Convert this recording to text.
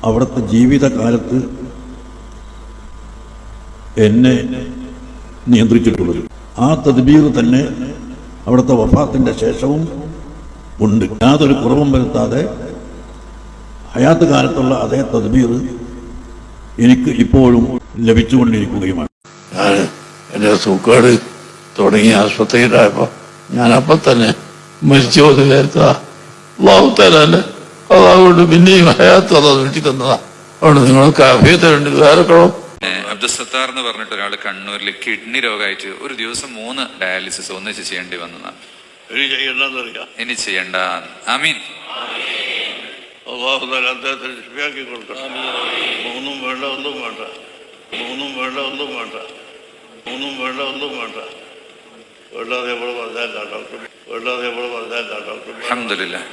അവിടുത്തെ ജീവിതകാലത്ത് എന്നെ നിയന്ത്രിച്ചിട്ടുള്ളത്. ആ തദ്ബീർ തന്നെ അവിടുത്തെ വഫാത്തിൻ്റെ ശേഷവും ഉണ്ട്. യാതൊരു കുറവും വരുത്താതെ ഹയാത്ത് കാലത്തുള്ള അതേ തദ്ബീർ എനിക്ക് ഇപ്പോഴും ലഭിച്ചുകൊണ്ടിരിക്കുകയുമാണ്. ഞാൻ എൻ്റെ സൂക്കേട് തുടങ്ങി ആശുപത്രിയിലായപ്പോൾ ഞാനപ്പം തന്നെ മരിച്ചു എന്ന് വിചാരിച്ചതാ. അള്ളാഹു തആല അതുകൊണ്ട് പിന്നെയും ഹയാത്ത് അത് നീട്ടി തന്നതാ. അതുകൊണ്ട് നിങ്ങൾക്ക് അഭ്യർത്ഥന വേറെ കുളം. അബ്ദുസത്താർ എന്ന് പറഞ്ഞിട്ട് ഒരാൾ കണ്ണൂരിൽ കിഡ്നി രോഗമായിട്ട് ഒരു ദിവസം 3 ഡയാലിസിസ് ഒന്നിച്ച് ചെയ്യേണ്ടി വന്നതാണ്. ഇനി ചെയ്യണ്ട. ആമീൻ. അള്ളാഹു തആല അദ്ദേഹത്തിന് ശിഫയാക്കി കൊടുക്കണം. ഒന്നും വേണ്ട ഒന്നും വേണ്ട, ഒന്നും വേണ്ട ഒന്നും വേണ്ട, ഒന്നും വേണ്ട ഒന്നും വേണ്ട. വേണ്ടാതെ എവിടെ പറഞ്ഞാൽ ഡോക്ടർ, വേണ്ടാതെ എവിടെ പറഞ്ഞാൽ ഡോക്ടർ. അൽഹംദുലില്ലാഹ്.